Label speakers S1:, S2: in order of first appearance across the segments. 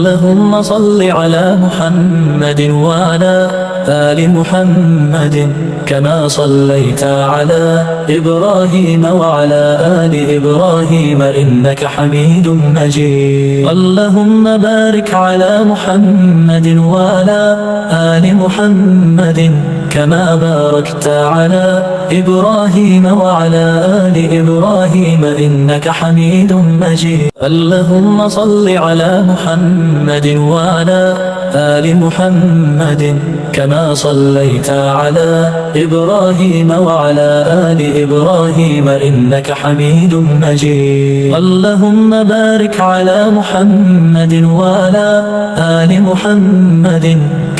S1: اللهم صل على محمد وعلى آل محمد كما صليت على إبراهيم وعلى آل إبراهيم إنك حميد مجيد. اللهم بارك على محمد وعلى آل محمد كما باركت على إبراهيم وعلى آل إبراهيم إنك حميد مجيد. اللهم صل على محمد وعلى آل محمد كما صليت على إبراهيم وعلى آل إبراهيم إنك حميد مجيد. اللهم بارك على محمد وعلى آل محمد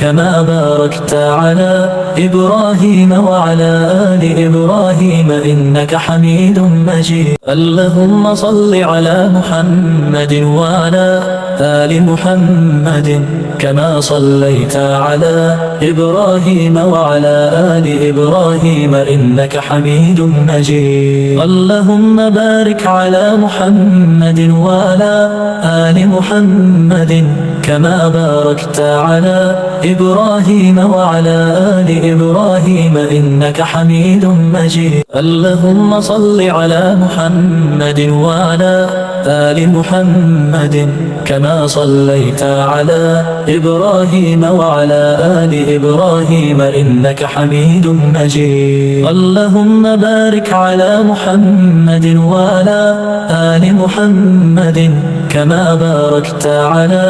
S1: كما باركت على إبراهيم وعلى آل إبراهيم إنك حميد مجيد. اللهم صل على محمد وعلى آل محمد كما صليت على إبراهيم وعلى آل إبراهيم إنك حميد مجيد. اللهم بارك على محمد وعلى آل محمد كما باركت على إبراهيم وعلى آل إبراهيم إنك حميد مجيد. اللهم صل على محمد وعلى آل محمد كما صليت على إبراهيم وعلى آل إبراهيم إنك حميد مجيد. اللهم بارك على محمد وعلى آل محمد كما باركت على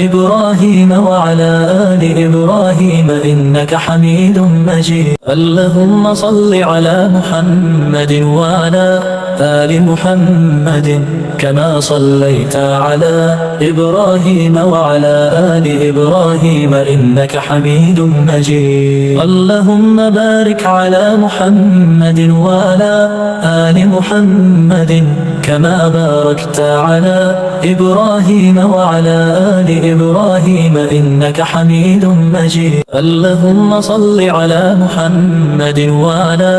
S1: إبراهيم وعلى آل إبراهيم إنك حميد مجيد. اللهم صل على محمد وعلى آل محمد كما صليت على إبراهيم وعلى آل إبراهيم إنك حميد مجيد. اللهم بارك على محمد وعلى آل محمد كما باركت على إبراهيم وعلى آل إبراهيم إنك حميد مجيد. اللهم صل على محمد وعلى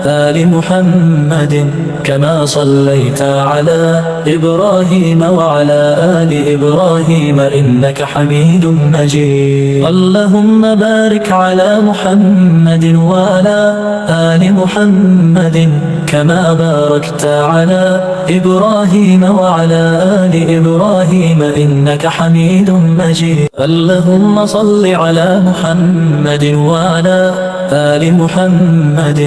S1: آل محمد كما صليت على إبراهيم وعلى آل إبراهيم إنك حميد مجيد. اللهم بارك على محمد وعلى آل محمد كما باركت على إبراهيم وعلى آل إبراهيم إنك حميد مجيد. اللهم صل على محمد وعلى آل محمد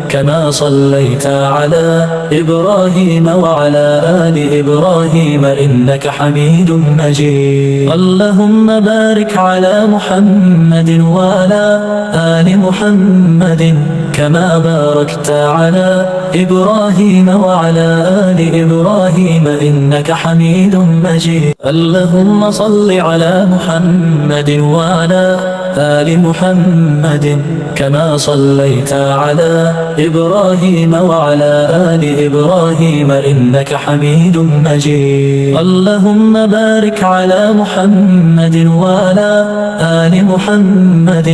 S1: كما صليت على إبراهيم وعلى آل إبراهيم إنك حميد مجيد. اللهم بارك على محمد وعلى آل محمد كما باركت على إبراهيم وعلى آل إبراهيم إنك حميد مجيد. اللهم صل على محمد وعلى آل محمد كما صليت على إبراهيم وعلى آل إبراهيم إنك حميد مجيد. اللهم بارك على محمد وعلى آل محمد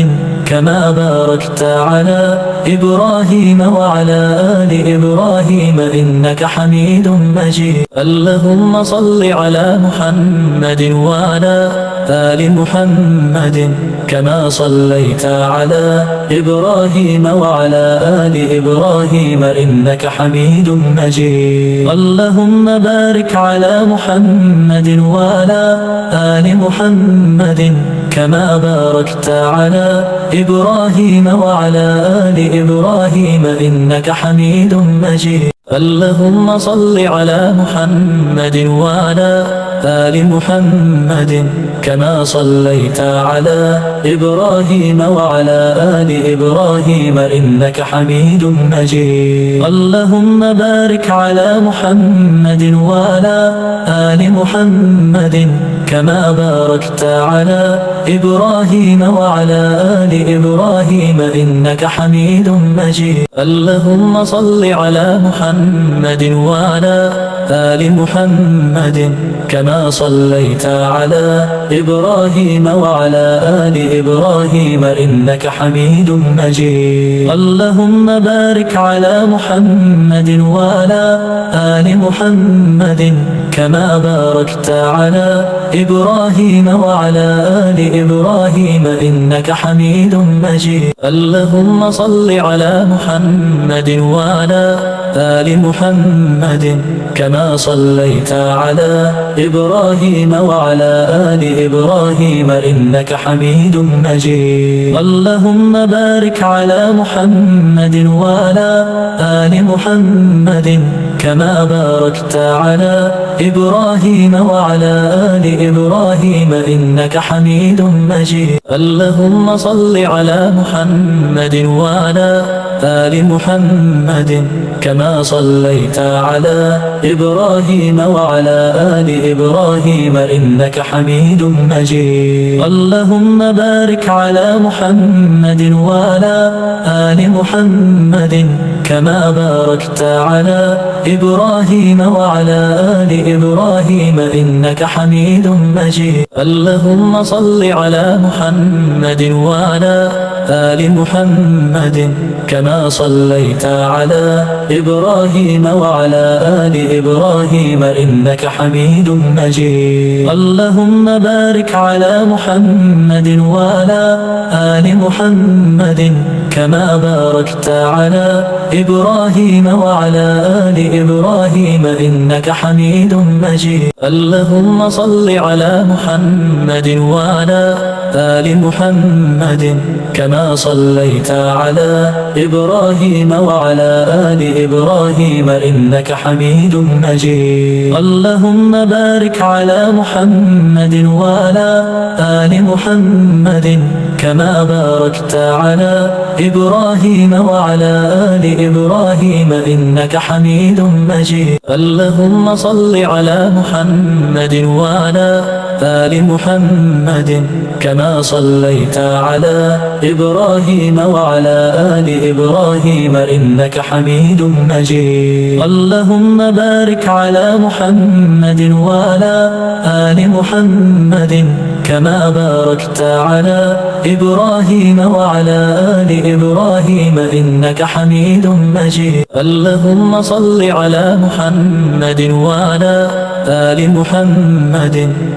S1: كما باركت على إبراهيم وعلى آل إبراهيم إنك حميد مجيد. اللهم صل على محمد وعلى آل محمد كما صليت على إبراهيم وعلى آل إبراهيم إنك حميد مجيد. اللهم بارك على محمد وعلى آل محمد كما باركت على إبراهيم وعلى آل إبراهيم إنك حميد مجيد. اللهم صل على محمد وعلى آل محمد كما صليت على إبراهيم وعلى آل إبراهيم إنك حميد مجيد. اللهم بارك على محمد وعلى آل محمد كما باركت على إبراهيم وعلى آل إبراهيم إنك حميد مجيد. اللهم صل على محمد وعلى آل محمد كما صليت على إبراهيم وعلى آل إبراهيم إنك حميد مجيد. اللهم بارك على محمد وعلى آل محمد كما باركت على إبراهيم وعلى آل إبراهيم إنك حميد مجيد. اللهم صل على محمد وعلى آل محمد كما صليت على إبراهيم وعلى آل إبراهيم إنك حميد مجيد. اللهم بارك على محمد وعلى آل محمد كما باركت على إبراهيم وعلى آل إبراهيم إنك حميد مجيد. اللهم صل على محمد وعلى آل محمد كما صليت على إبراهيم وعلى آل إبراهيم إنك حميد مجيد. اللهم بارك على محمد وعلى آل محمد كما باركت على إبراهيم وعلى آل إبراهيم إنك حميد مجيد. اللهم صل على محمد وعلى آل محمد كما صليت على إبراهيم وعلى آل إبراهيم إنك حميد مجيد. اللهم بارك على محمد وعلى آل محمد كما باركت على إبراهيم وعلى آل إبراهيم إنك حميد مجيد. اللهم صل على محمد وعلى آل محمد كما صليت على إبراهيم وعلى آل إبراهيم إنك حميد مجيد. اللهم بارك على محمد وعلى آل محمد كما باركت على إبراهيم وعلى آل إبراهيم إنك حميد مجيد. اللهم صل على محمد وعلى آل محمد كما صليت على إبراهيم وعلى آل إبراهيم إنك حميد مجيد. اللهم بارك على محمد وعلى آل محمد كما باركت على إبراهيم وعلى آل إبراهيم إنك حميد مجيد. اللهم صل على محمد وعلى آل محمد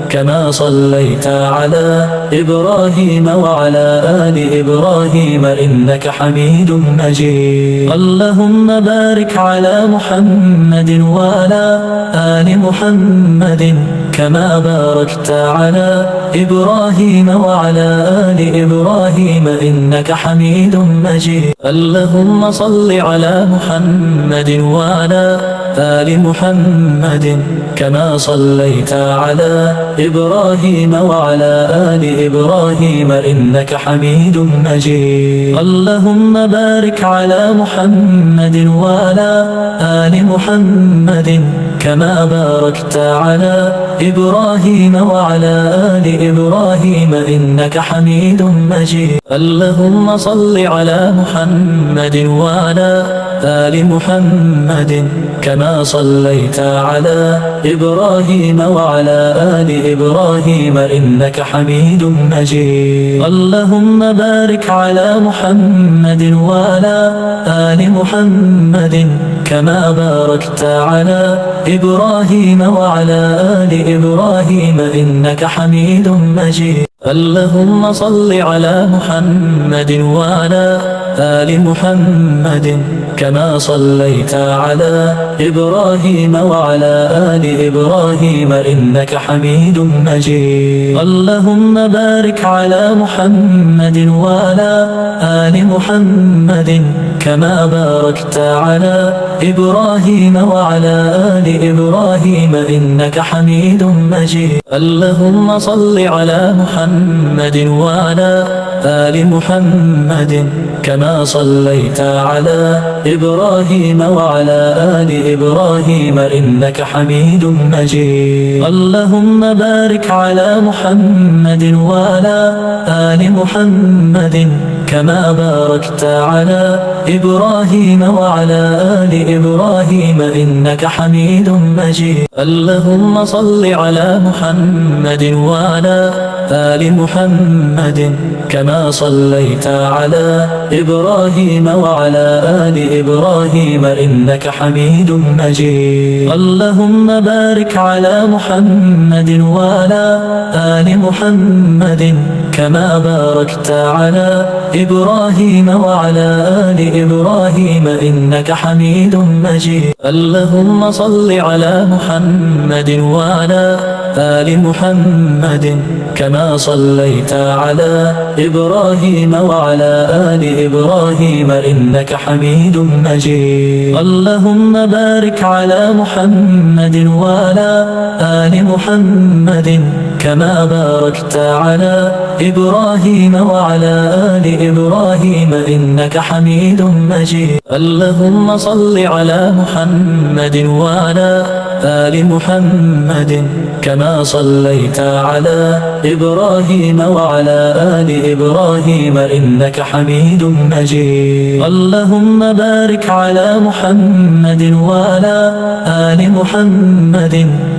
S1: كما صليت على إبراهيم وعلى آل إبراهيم إنك حميد مجيد. اللهم بارك على محمد وعلى آل محمد كما باركت على إبراهيم وعلى آل إبراهيم إنك حميد مجيد. اللهم صل على محمد وعلى آل محمد كما صليت على إبراهيم وعلى آل إبراهيم إنك حميد مجيد. اللهم بارك على محمد وعلى آل محمد كما باركت على إبراهيم وعلى آل إبراهيم إنك حميد مجيد. اللهم صل على محمد وعلى آل محمد كما صليت على إبراهيم وعلى آل إبراهيم إنك حميد مجيد. اللهم بارك على محمد وعلى آل محمد كما باركت على إبراهيم وعلى آل إبراهيم إنك حميد مجيد. اللهم صل على محمد وعلى آل محمد كما صليت على إبراهيم وعلى آل إبراهيم إنك حميد مجيد. اللهم بارك على محمد وعلى آل محمد كما باركت على إبراهيم وعلى آل إبراهيم إنك حميد مجيد. اللهم صل على محمد وعلى آل محمد كما صليت على إبراهيم وعلى آل إبراهيم إنك حميد مجيد. اللهم بارك على محمد وعلى آل محمد كما باركت على إبراهيم وعلى آل إبراهيم إنك حميد مجيد. اللهم صل على محمد وعلى آل محمد كما صليت على إبراهيم وعلى آل إبراهيم إنك حميد مجيد. اللهم بارك على محمد وعلى آل محمد كما باركت على إبراهيم وعلى آل إبراهيم إنك حميد مجيد. اللهم صل على محمد وعلى آل محمد كما صليت على إبراهيم وعلى آل إبراهيم إنك حميد مجيد. اللهم بارك على محمد وعلى آل محمد كما باركت على إبراهيم وعلى آل إبراهيم إنك حميد مجيد. اللهم صل على محمد وعلى آل محمد كما صليت على إبراهيم وعلى آل إبراهيم إنك حميد مجيد. اللهم بارك على محمد وعلى آل محمد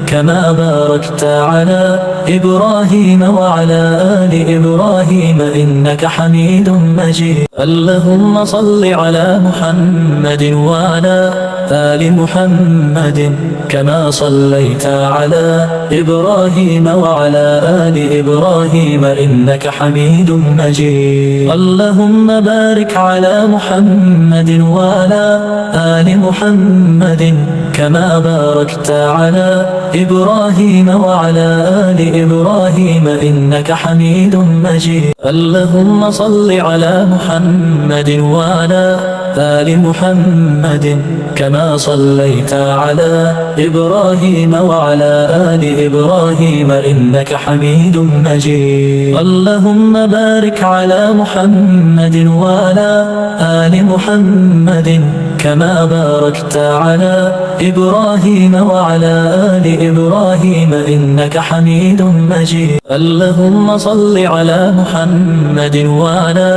S1: كما باركت على إبراهيم وعلى آل إبراهيم إنك حميد مجيد. اللهم صل على محمد وعلى آل محمد كما صليت على إبراهيم وعلى آل إبراهيم إنك حميد مجيد. اللهم بارك على محمد وعلى آل محمد كما باركت على إبراهيم وعلى آل إبراهيم إنك حميد مجيد. اللهم صل على محمد وعلى آل محمد كما صليت على إبراهيم وعلى آل إبراهيم إنك حميد مجيد. اللهم بارك على محمد وعلى آل محمد كما باركت على إبراهيم وعلى آل إبراهيم إنك حميد مجيد. اللهم صل على محمد وعلى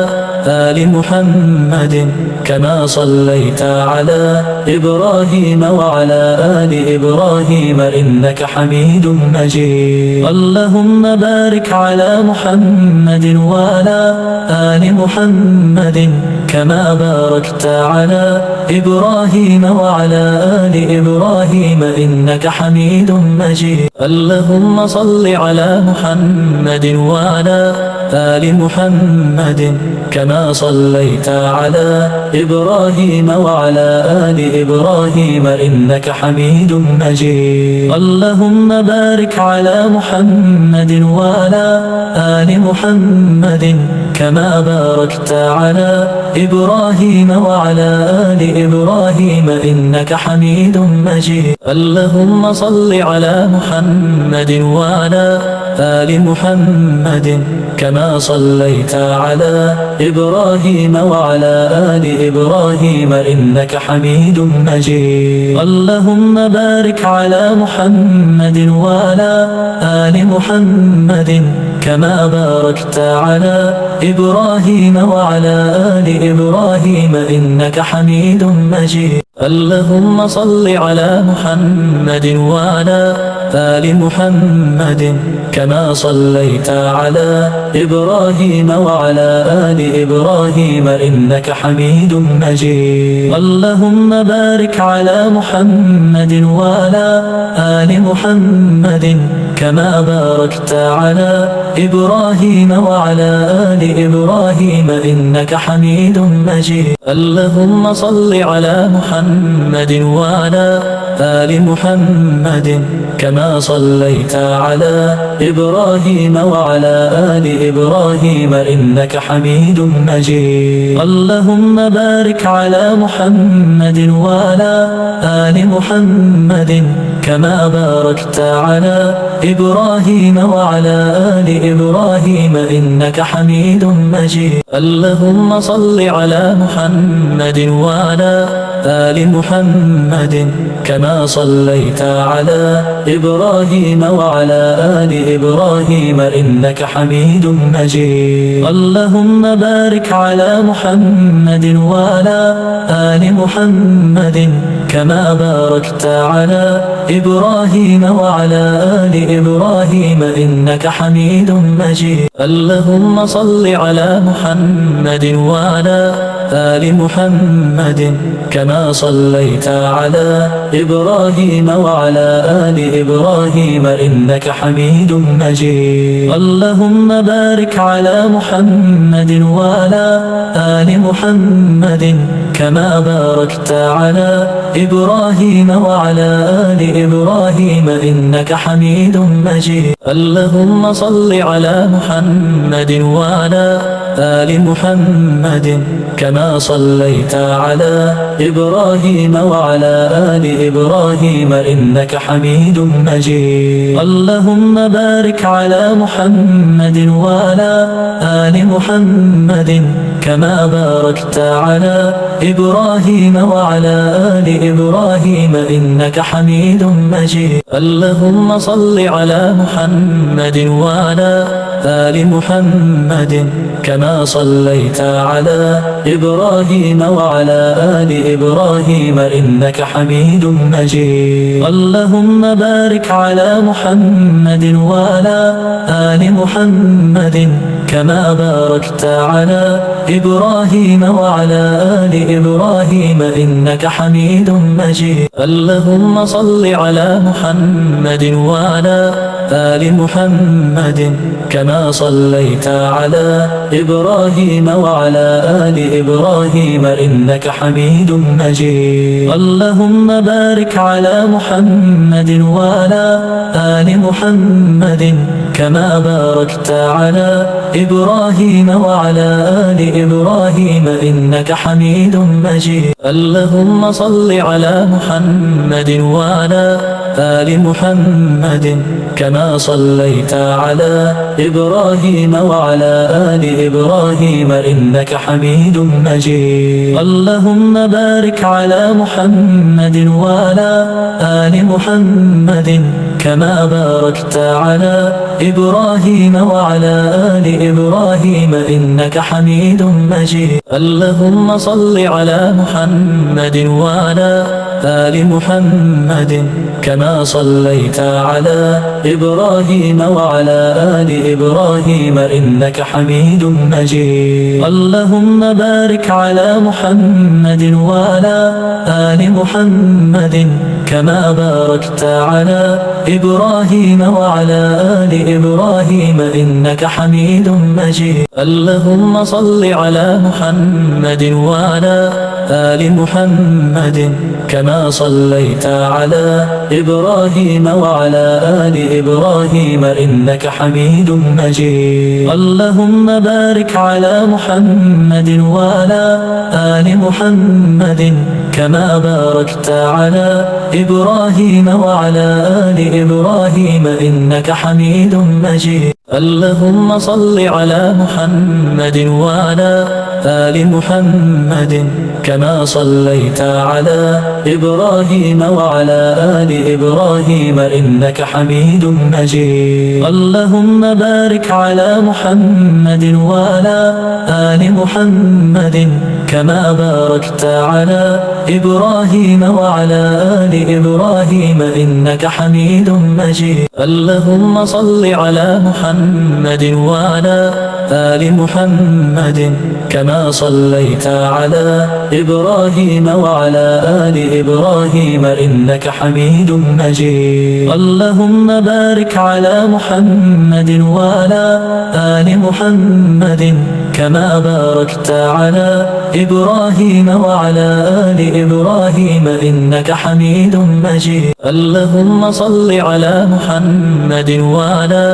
S1: آل محمد كما صليت على إبراهيم وعلى آل إبراهيم إنك حميد مجيد. اللهم بارك على محمد وعلى آل محمد كما باركت على إبراهيم وعلى آل إبراهيم إنك حميد مجيد. اللهم صل على محمد وعلى آل محمد كما صليت على إبراهيم وعلى آل إبراهيم إنك حميد مجيد. اللهم بارك على محمد وعلى آل محمد كما باركت على إبراهيم وعلى آل إبراهيم إنك حميد مجيد. اللهم صل على محمد وعلى آل محمد كما صليت على إبراهيم وعلى آل إبراهيم إنك حميد مجيد. اللهم بارك على محمد وعلى آل محمد كما باركت على إبراهيم وعلى آل إبراهيم إنك حميد مجيد. اللهم صل على محمد وعلى آل محمد كما صليت على إبراهيم وعلى آل إبراهيم إنك حميد مجيد. اللهم بارك على محمد وعلى آل محمد كما باركت على إبراهيم وعلى آل إبراهيم إنك حميد مجيد. اللهم صل على محمد وعلى آل محمد كما صليت على إبراهيم وعلى آل إبراهيم إنك حميد مجيد. اللهم بارك على محمد وعلى آل محمد كما باركت على إبراهيم وعلى آل إبراهيم إنك حميد مجيد. اللهم صل على محمد وعلى آل محمد كما صليت على إبراهيم وعلى آل إبراهيم إنك حميد مجيد. اللهم بارك على محمد وعلى آل محمد كما باركت على إبراهيم وعلى آل إبراهيم إنك حميد مجيد. اللهم صل على محمد وعلى آل محمد كما صليت على إبراهيم وعلى آل إبراهيم إنك حميد مجيد. اللهم بارك على محمد وعلى آل محمد كما باركت على إبراهيم وعلى آل إبراهيم إنك حميد مجيد. اللهم صل على محمد وعلى آل محمد كما صليت على إبراهيم وعلى آل إبراهيم إنك حميد مجيد. اللهم بارك على محمد وعلى آل محمد كما باركت على إبراهيم وعلى آل إبراهيم إنك حميد مجيد. اللهم صل على محمد وعلى آل محمد كما صليت على إبراهيم وعلى آل إبراهيم إنك حميد مجيد. اللهم بارك على محمد وعلى آل محمد كما باركت على إبراهيم وعلى آل إبراهيم إنك حميد مجيد. اللهم صل على محمد وعلى آل محمد كما صليت على إبراهيم وعلى آل إبراهيم إنك حميد مجيد. اللهم بارك على محمد وعلى آل محمد كما باركت على إبراهيم وعلى آل إبراهيم إنك حميد مجيد. اللهم صل على محمد وعلى آل محمد كما صليت على إبراهيم وعلى آل إبراهيم إنك حميد مجيد. اللهم بارك على محمد وعلى آل محمد كما باركت على إبراهيم وعلى آل إبراهيم إنك حميد مجيد. اللهم صل على محمد وعلى آل محمد كما صليت على إبراهيم وعلى آل إبراهيم إنك حميد مجيد. اللهم بارك على محمد وعلى آل محمد كما باركت على إبراهيم وعلى آل إبراهيم إنك حميد مجيد. اللهم صل على محمد وعلى آل محمد كما صليت على إبراهيم وعلى آل إبراهيم إنك حميد مجيد. اللهم بارك على محمد وعلى آل محمد كما باركت على إبراهيم وعلى آل إبراهيم إنك حميد مجيد. اللهم صل على محمد وعلى آل محمد كما صليت على إبراهيم وعلى آل إبراهيم إنك حميد مجيد. اللهم بارك على محمد وعلى آل محمد كما باركت على إبراهيم وعلى آل إبراهيم إنك حميد مجيد. اللهم صل على محمد وعلى آل محمد كما صليت على إبراهيم وعلى آل إبراهيم إنك حميد مجيد. اللهم بارك على محمد وعلى آل محمد كما باركت على إبراهيم وعلى آل إبراهيم إنك حميد مجيد. اللهم صل على محمد وعلى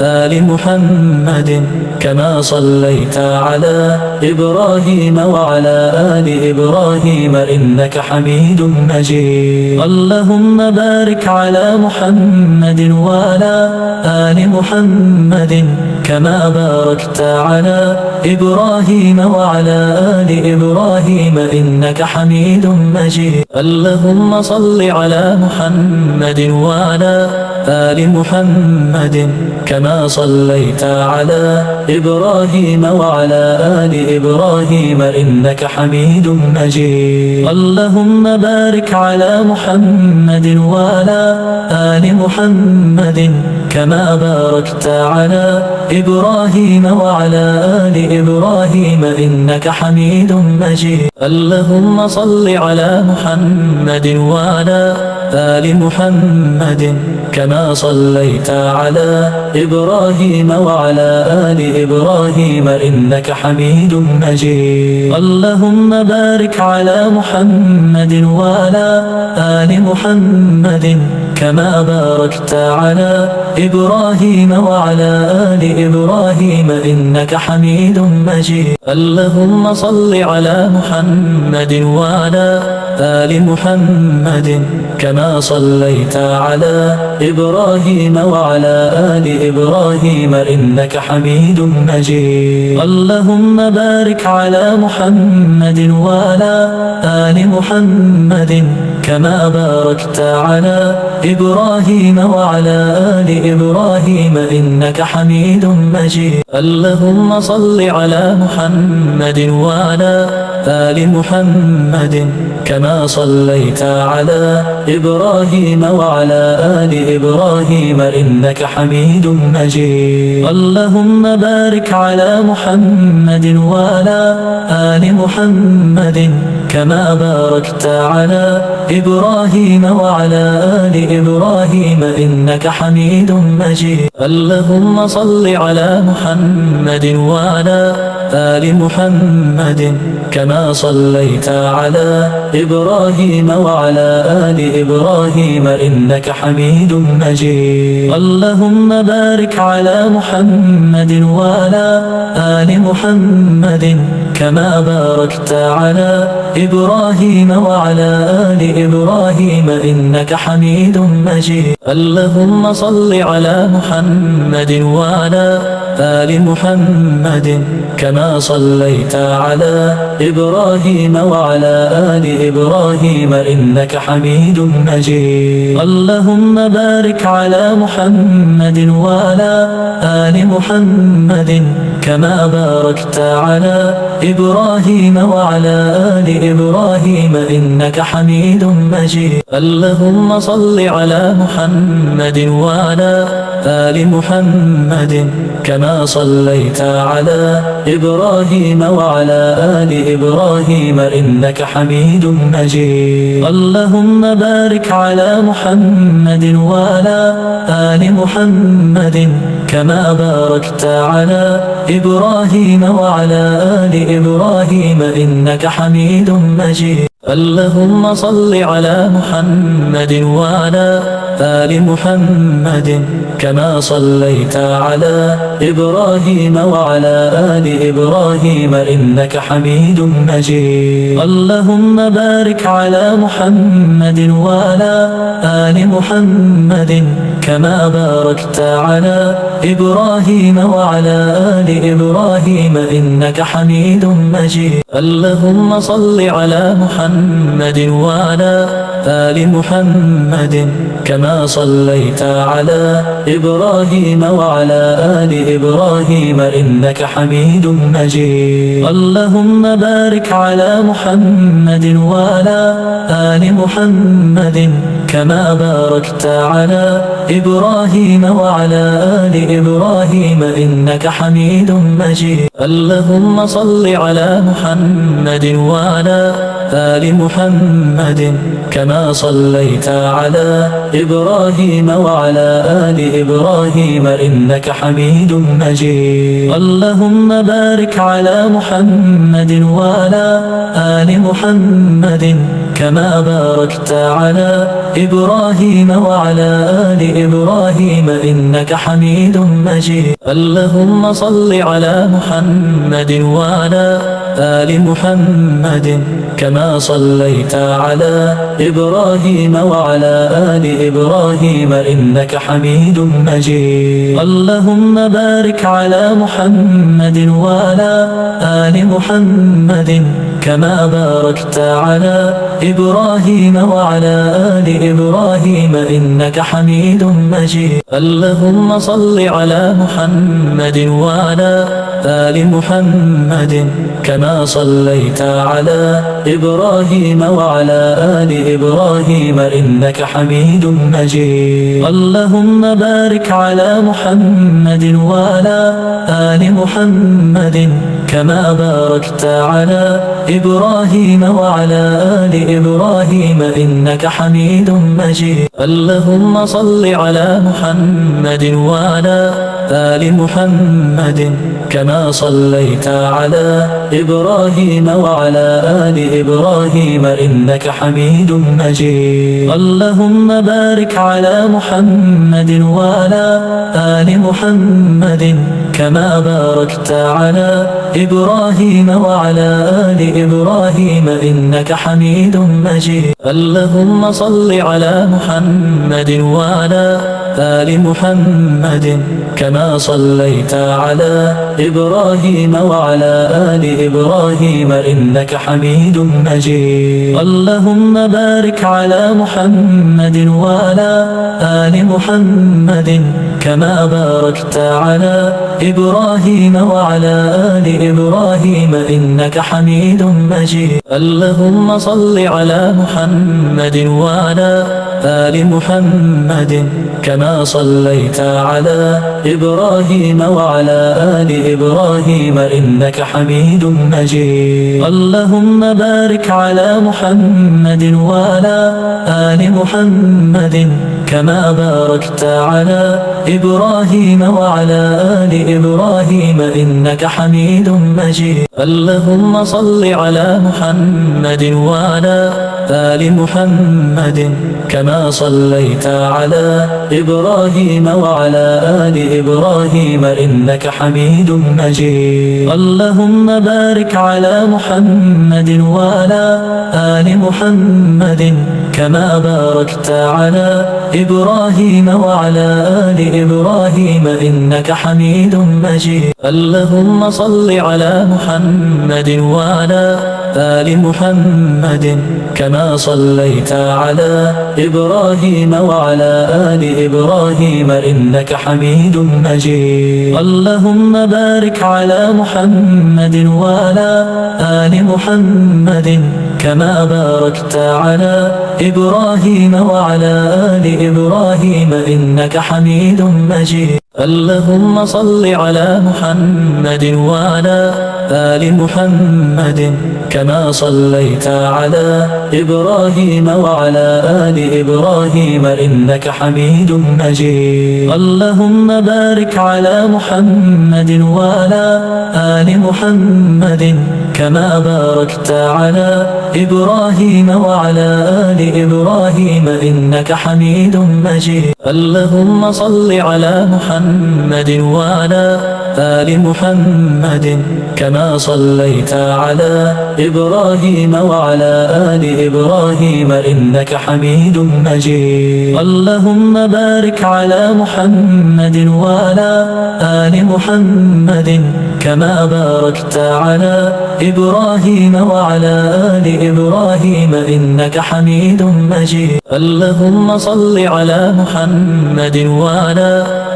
S1: آل محمد كما صليت على إبراهيم وعلى آل إبراهيم إنك حميد مجيد. اللهم بارك على محمد وعلى آل محمد كما باركت على إبراهيم وعلى آل إبراهيم إنك حميد مجيد. اللهم صل على محمد وعلى آل محمد كما صليت على إبراهيم وعلى آل إبراهيم إنك حميد مجيد. اللهم بارك على محمد وعلى آل محمد كما باركت على إبراهيم وعلى آل إبراهيم إنك حميد مجيد. اللهم صل على محمد وعلى آل محمد كما صليت على إبراهيم وعلى آل إبراهيم إنك حميد مجيد. اللهم بارك على محمد وعلى آل محمد كما باركت على إبراهيم وعلى آل إبراهيم إنك حميد مجيد. اللهم صل على محمد وعلى آل محمد كما صليت على إبراهيم وعلى آل إبراهيم إنك حميد مجيد. اللهم بارك على محمد وعلى آل محمد كما باركت على إبراهيم وعلى آل إبراهيم إنك حميد مجيد. اللهم صل على محمد وعلى آل محمد كما صليت على إبراهيم وعلى آل إبراهيم إنك حميد مجيد. اللهم بارك على محمد وعلى آل محمد كما باركت على إبراهيم وعلى آل إبراهيم إنك حميد مجيد. اللهم صل على محمد وعلى آل محمد كما صليت على إبراهيم وعلى آل إبراهيم إنك حميد مجيد. اللهم بارك على محمد وعلى آل محمد كما باركت على إبراهيم وعلى آل إبراهيم إنك حميد مجيد. اللهم صل على محمد وعلى آل محمد كما صليت على إبراهيم وعلى آل إبراهيم إنك حميد مجيد. اللهم بارك على محمد وعلى آل محمد كما باركت على إبراهيم وعلى آل إبراهيم إنك حميد مجيد. اللهم صل على محمد وعلى آل محمد كما صليت على إبراهيم وعلى آل إبراهيم إنك حميد مجيد. اللهم بارك على محمد وعلى آل محمد كما باركت على إبراهيم وعلى آل إبراهيم إنك حميد مجيد. اللهم صل على محمد وعلى آل محمد كما صليت على إبراهيم وعلى آل إبراهيم إنك حميد مجيد. اللهم بارك على محمد وعلى آل محمد كما باركت على إبراهيم وعلى آل إبراهيم إنك حميد مجيد. اللهم صل على محمد وعلى آل محمد كما صليت على إبراهيم وعلى آل إبراهيم إنك حميد مجيد. اللهم بارك على محمد وعلى آل محمد كما باركت على إبراهيم وعلى آل إبراهيم إنك حميد مجيد. اللهم صل على محمد وعلى آل محمد كما صليت على إبراهيم وعلى آل إبراهيم إنك حميد مجيد. اللهم بارك على محمد وعلى آل محمد كما باركت على إبراهيم وعلى آل إبراهيم إنك حميد مجيد. اللهم صل على محمد وعلى آل محمد كما صليت على إبراهيم وعلى آل إبراهيم إنك حميد مجيد. اللهم بارك على محمد وعلى آل محمد كما باركت على إبراهيم وعلى آل إبراهيم إنك حميد مجيد. اللهم صل على محمد وعلى آل محمد كما صليت على إبراهيم وعلى آل إبراهيم إنك حميد مجيد. اللهم بارك على محمد وعلى آل محمد كما باركت على إبراهيم وعلى آل إبراهيم إنك حميد مجيد. اللهم صل على محمد وعلى آل محمد كما صليت على إبراهيم وعلى آل إبراهيم إنك حميد مجيد. اللهم بارك على محمد وعلى آل محمد كما باركت على إبراهيم وعلى آل إبراهيم إنك حميد مجيد. اللهم صل على محمد وعلى آل محمد كما صليت على إبراهيم وعلى آل إبراهيم إنك حميد مجيد. اللهم بارك على محمد وعلى آل محمد كما باركت على إبراهيم وعلى آل إبراهيم إنك حميد مجيد. اللهم صل على محمد وعلى آل محمد كما صليت على إبراهيم وعلى آل إبراهيم إنك حميد مجيد. اللهم بارك على محمد وعلى آل محمد كما باركت على إبراهيم وعلى آل إبراهيم إنك حميد مجيد. اللهم صل على محمد وعلى آل محمد كما صليت على إبراهيم وعلى آل إبراهيم إنك حميد مجيد. اللهم بارك على محمد وعلى آل محمد كما باركت على إبراهيم وعلى آل إبراهيم إنك حميد مجيد. اللهم صل على محمد وعلى آل محمد كما صليت على إبراهيم وعلى آل إبراهيم إنك حميد مجيد. اللهم بارك على محمد وعلى آل محمد كما باركت على إبراهيم وعلى آل إبراهيم إنك حميد مجيد. اللهم صل على محمد وعلى آل محمد كما صليت على إبراهيم وعلى آل إبراهيم إنك حميد مجيد. اللهم بارك على محمد وعلى آل محمد كما باركت على إبراهيم وعلى آل إبراهيم إنك حميد مجيد. اللهم صل على محمد وعلى آل محمد كما صليت على إبراهيم وعلى آل إبراهيم إنك حميد مجيد. اللهم بارك على محمد وعلى آل محمد كما باركت على إبراهيم وعلى آل إبراهيم إنك حميد مجيد. اللهم صل على محمد وعلى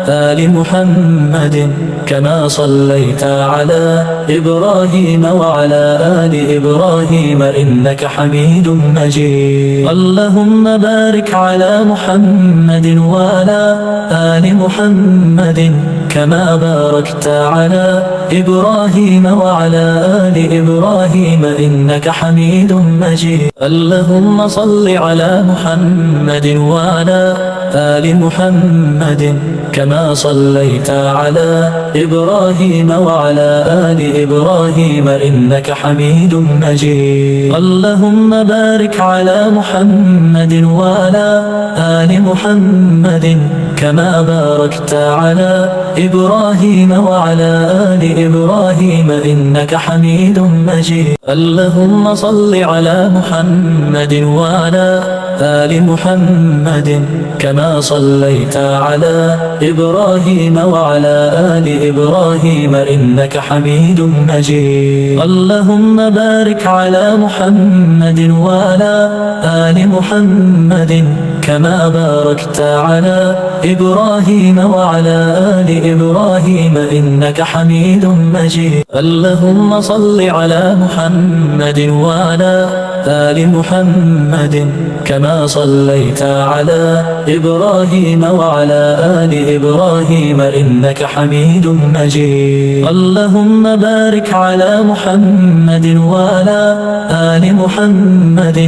S1: آل محمد كما صليت على إبراهيم وعلى آل إبراهيم إنك حميد مجيد. اللهم بارك على محمد وعلى آل محمد كما باركت على إبراهيم وعلى آل إبراهيم إنك حميد مجيد. اللهم صل على محمد وعلى آل محمد كما صليت على إبراهيم وعلى آل إبراهيم إنك حميد مجيد. اللهم بارك على محمد وعلى آل محمد كما باركت على إبراهيم وعلى آل إبراهيم إنك حميد مجيد. اللهم صل على محمد وعلى آل محمد كما صليت على إبراهيم وعلى آل إبراهيم إنك حميد مجيد. اللهم بارك على محمد وعلى آل محمد كما باركت على إبراهيم وعلى آل إبراهيم إنك حميد مجيد. اللهم صل على محمد وعلى آل محمد كما صليت على إبراهيم وعلى آل إبراهيم إنك حميد مجيد. اللهم بارك على محمد وعلى آل محمد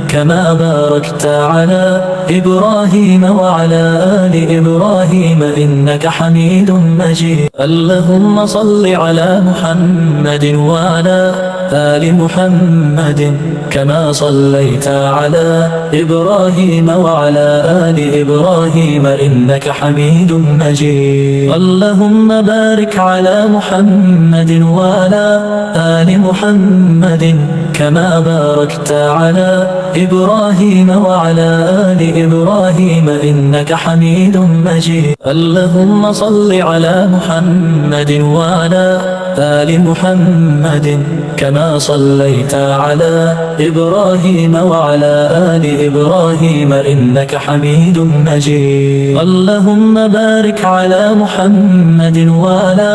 S1: كما باركت على إبراهيم وعلى آل إبراهيم إنك حميد مجيد. اللهم صل على محمد وعلى آل محمد كما صليت على إبراهيم وعلى آل إبراهيم إنك حميد مجيد. اللهم بارك على محمد وعلى آل محمد كما باركت على إبراهيم وعلى آل إبراهيم إنك حميد مجيد. اللهم صل على محمد وعلى آل محمد كما صليت على إبراهيم وعلى آل إبراهيم إنك حميد مجيد. اللهم بارك على محمد وعلى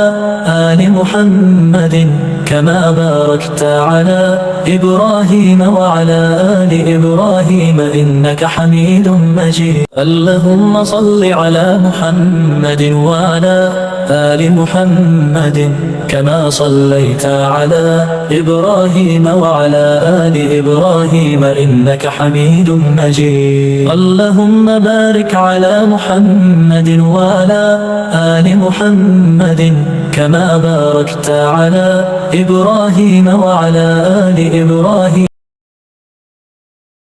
S1: آل محمد كما باركت على إبراهيم وعلى آل إبراهيم إنك حميد مجيد. اللهم صل على محمد وعلى آل محمد كما صليت على إبراهيم وعلى آل إبراهيم إنك حميد مجيد. اللهم بارك على محمد وعلى آل محمد كما باركت على إبراهيم وعلى آل إبراهيم